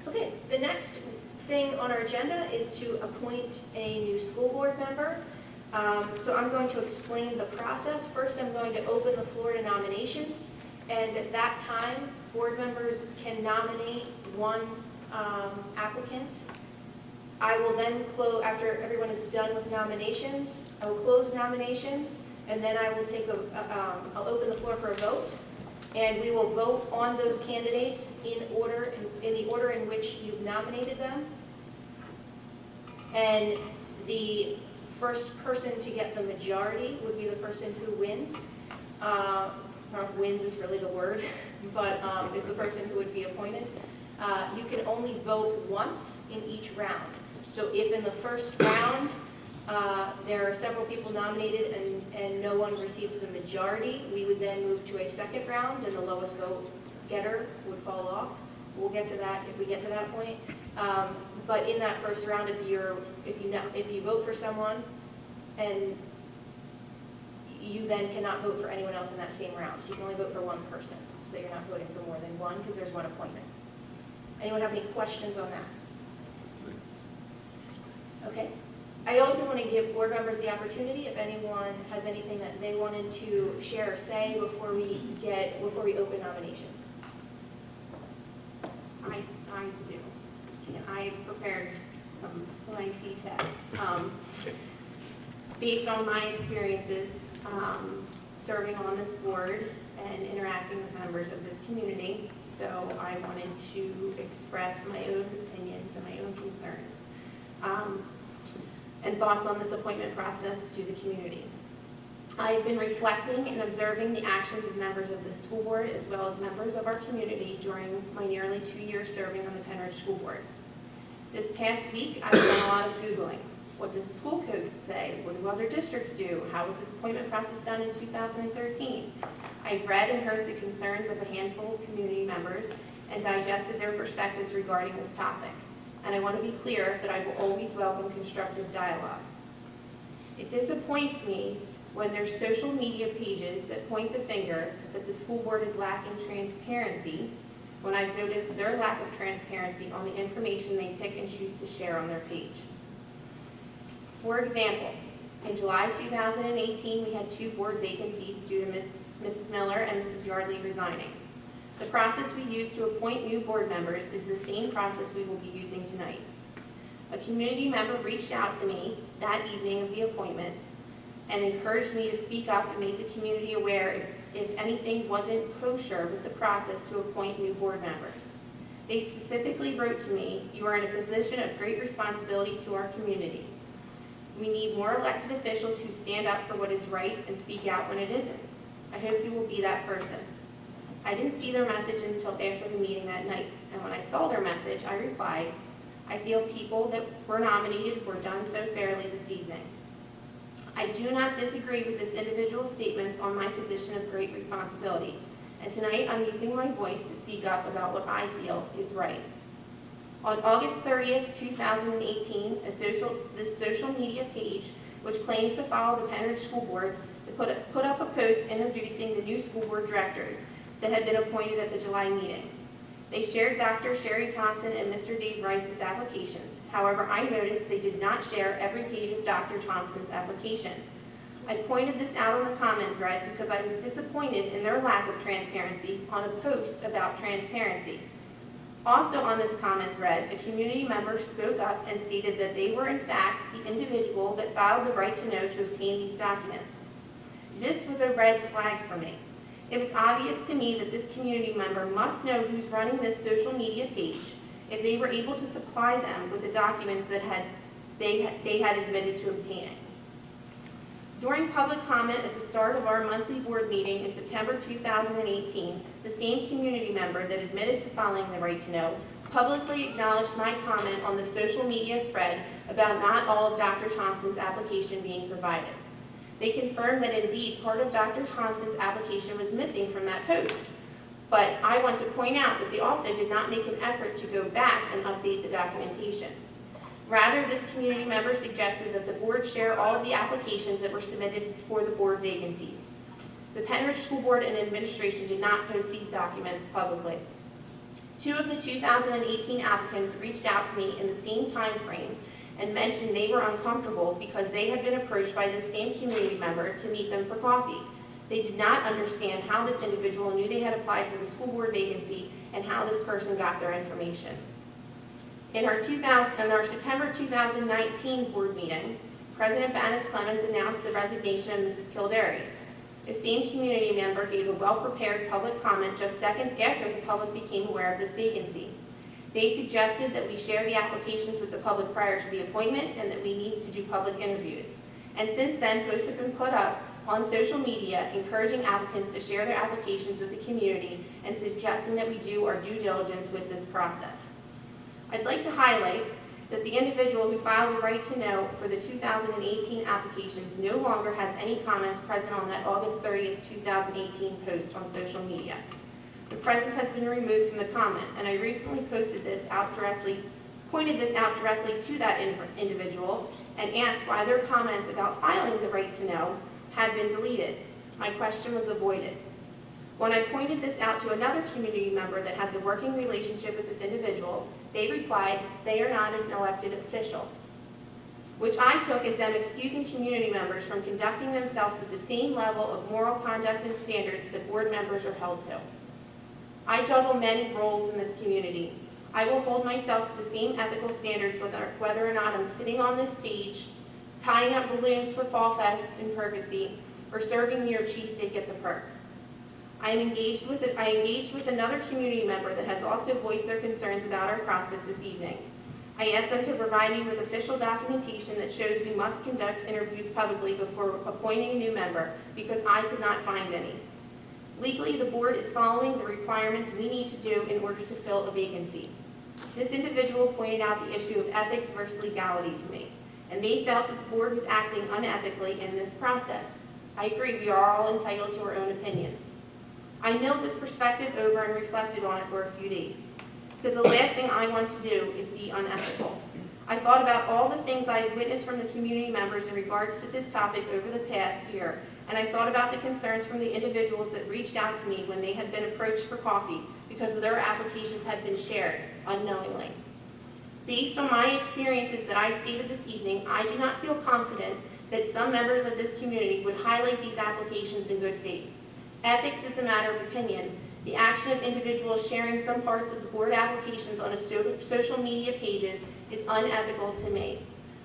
Okay, the next thing on our agenda is to appoint a new school board member. So I'm going to explain the process. First, I'm going to open the floor to nominations, and at that time, board members can nominate one applicant. I will then close, after everyone is done with nominations, I will close nominations, and then I will take I'll open the floor for a vote, and we will vote on those candidates in the order in which you've nominated them. And the first person to get the majority would be the person who wins. I don't know if wins is really the word, but is the person who would be appointed. You can only vote once in each round. So if in the first round there are several people nominated and no one receives the majority, we would then move to a second round and the lowest vote getter would fall off. We'll get to that if we get to that point. But in that first round, if you vote for someone and you then cannot vote for anyone else in that same round. So you can only vote for one person, so that you're not voting for more than one because there's one appointment. Anyone have any questions on that? Okay. I also want to give board members the opportunity, if anyone has anything that they wanted to share or say before we open nominations. I do. I prepared some lengthy text. Based on my experiences serving on this board and interacting with members, members of this community, so I wanted to express my own opinions and my own concerns and thoughts on this appointment process to the community. I've been reflecting and observing the actions of members of the school board as well as members of our community during my nearly 2 years serving on the Pennridge School Board. This past week, I've done a lot of Googling. What does the school code say? What do other districts do? How was this appointment process done in 2013? I've read and heard the concerns of a handful of community members and digested their perspectives regarding this topic. And I want to be clear that I will always welcome constructive dialogue. It disappoints me when there's social media pages that point the finger that the school board is lacking transparency, when I've noticed their lack of transparency on the information they pick and choose to share on their page. For example, in July 2018, we had 2 board vacancies due to Mrs. Miller and Mrs. Yardley resigning. The process we use to appoint new board members is the same process we will be using tonight. A community member reached out to me that evening of the appointment and encouraged me to speak up and make the community aware if anything wasn't kosher with the process to appoint new board members. They specifically wrote to me, "You are in a position of great responsibility to our community. We need more elected officials who stand up for what is right and speak out when it isn't. I hope you will be that person." I didn't see their message until after the meeting that night, and when I saw their message, I replied, "I feel people that were nominated were done so fairly this evening. I do not disagree with this individual's statements on my position of great responsibility, and tonight I'm using my voice to speak up about what I feel is right." On August 30th, 2018, this social media page, which claims to follow the Pennridge School Board, put up a post introducing the new school board directors that had been appointed at the July meeting. They shared Dr. Sherry Thompson and Mr. Dave Rice's applications. However, I noticed they did not share every page of Dr. Thompson's application. I pointed this out on the comment thread because I was disappointed in their lack of transparency on a post about transparency. Also on this comment thread, a community member spoke up and stated that they were in fact the individual that filed the right to know to obtain these documents. This was a red flag for me. It was obvious to me that this community member must know who's running this social media page if they were able to supply them with the documents that they had admitted to obtaining. During public comment at the start of our monthly board meeting in September 2018, the same community member that admitted to following the right to know publicly acknowledged my comment on the social media thread about not all of Dr. Thompson's application being provided. They confirmed that indeed part of Dr. Thompson's application was missing from that post. But I want to point out that they also did not make an effort to go back and update the documentation. Rather, this community member suggested that the board share all of the applications that were submitted for the board vacancies. The Pennridge School Board and administration did not post these documents publicly. 2 of the 2018 applicants reached out to me in the same time frame and mentioned they were uncomfortable because they had been approached by this same community member to meet them for coffee. They did not understand how this individual knew they had applied for the school board vacancy and how this person got their information. In our September 2019 board meeting, President Bannis Clemens announced the resignation of Mrs. Kilderry. The same community member gave a well-prepared public comment just seconds after the public became aware of this vacancy. They suggested that we share the applications with the public prior to the appointment and that we need to do public interviews. And since then, posts have been put up on social media encouraging applicants to share their applications with the community and suggesting that we do our due diligence with this process. I'd like to highlight that the individual who filed the right to know for the 2018 applications no longer has any comments present on that August 30th, 2018 post on social media. The presence has been removed from the comment, and I recently pointed this out directly to that individual and asked why their comments about filing the right to know had been deleted. My question was avoided. When I pointed this out to another community member that has a working relationship with this individual, they replied they are not an elected official, which I took as them excusing community members from conducting themselves with the same level of moral conduct and standards that board members are held to. I juggle many roles in this community. I will hold myself to the same ethical standards whether or not I'm sitting on this stage, tying up balloons for Fall Fest in Percy, or serving your cheesesteak at the park. I engaged with another community member that has also voiced their concerns about our process this evening. I asked them to provide me with official documentation that shows we must conduct interviews publicly before appointing a new member because I could not find any. Legally, the board is following the requirements we need to do in order to fill a vacancy. This individual pointed out the issue of ethics versus legality to me, and they felt that the board was acting unethically in this process. I agree, we are all entitled to our own opinions. I milled this perspective over and reflected on it for a few days, because the last thing I want to do is be unethical. I thought about all the things I had witnessed from the community members in regards to this topic over the past year, and I thought about the concerns from the individuals that reached out to me when they had been approached for coffee because their applications had been shared unknowingly. Based on my experiences that I stated this evening, I do not feel confident that some members of this community would highlight these applications in good faith. Ethics is a matter of opinion. The action of individuals sharing some parts of the board applications on social media pages is unethical to me.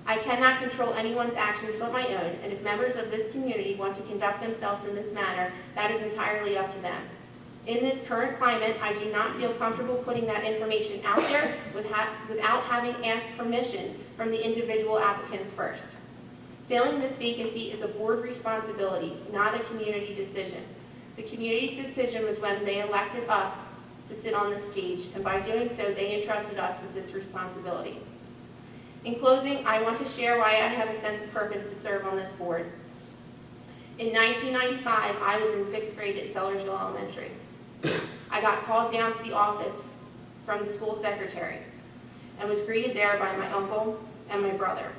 I cannot control anyone's actions but my own, and if members of this community want to conduct themselves in this manner, that is entirely up to them. In this current climate, I do not feel comfortable putting that information out there without having asked permission from the individual applicants first. Filling this vacancy is a board responsibility, not a community decision. The community's decision was when they elected us to sit on this stage, and by doing so, they entrusted us with this responsibility. In closing, I want to share why I have a sense of purpose to serve on this board. In 1995, I was in 6th grade at Sellersville Elementary. I got called down to the office from the school secretary and was greeted there by my uncle and my brother.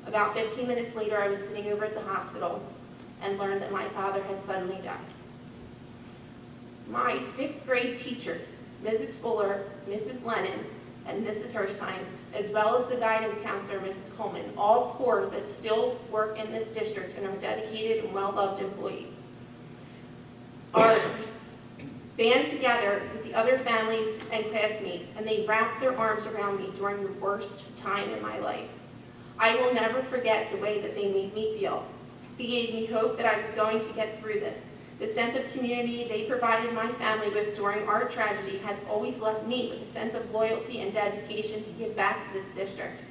About 15 minutes later, I was sitting over at the hospital and learned that my father had suddenly died. My 6th grade teachers, Mrs. Fuller, Mrs. Lennon, and Mrs. Herstein, as well as the guidance counselor, Mrs. Coleman, all 4 that still work in this district and are dedicated and well-loved employees, are band together with the other families and classmates, and they wrapped their arms around me during the worst time in my life. I will never forget the way that they made me feel. They gave me hope that I was going to get through this. The sense of community they provided my family with during our tragedy has always left me with a sense of loyalty and dedication to give back to this district.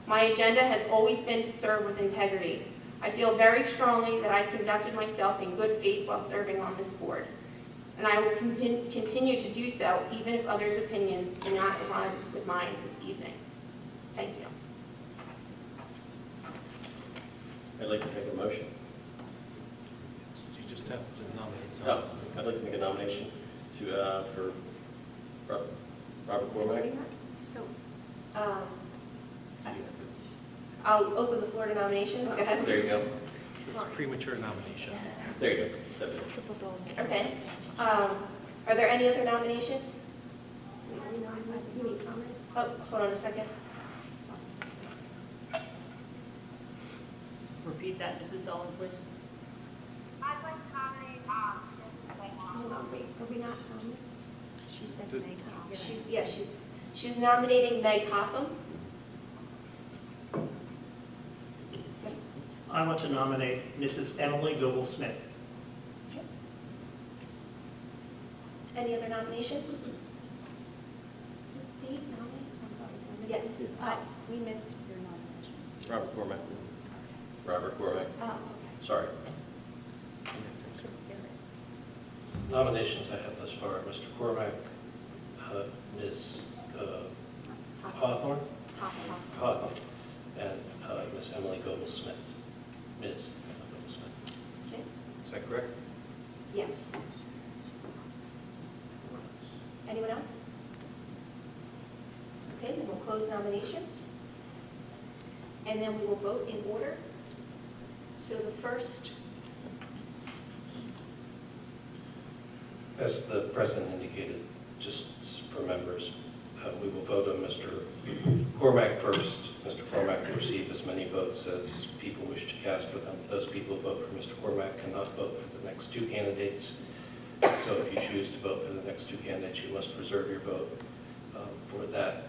My agenda has always been to serve with integrity. I feel very strongly that I conducted myself in good faith while serving on this board, and I will continue to do so even if others' opinions do not align with mine this evening. Thank you. I'd like to make a motion. You just have to nominate Oh, someone. I'd like to make a nomination for Robert Cormack. So, I'll open the floor to nominations. Go ahead. There you go. It's a premature nomination. There you go. Step in. Okay. Are there any other nominations? Oh, hold on a second. Repeat that, Mrs. Dolan, please. I'd like to nominate, Hold on, wait, are we not nominating? She said Did- Meg. She's nominating Meg Hotham. I want to nominate Mrs. Emily Goble-Smith. Any other nominations? Dave, nominate? I'm sorry. Yes. We missed your nomination. Robert Cormack. Robert Cormack. Oh, okay. Sorry. Nominations I have thus far, Mr. Cormack, Ms. Hawthorne, and Ms. Emily Goble-Smith. Ms. Emily Goble-Smith. Okay. Is that correct? Yes. Anyone else? Okay, then we'll close nominations. And then we will vote in order. So the first, As the president indicated, just for members, we will vote on Mr. Cormack first. Mr. Cormack will receive as many votes as people wish to cast for them. Those people who vote for Mr. Cormack cannot vote for the next 2 candidates. So if you choose to vote for the next 2 candidates, you must reserve your vote for that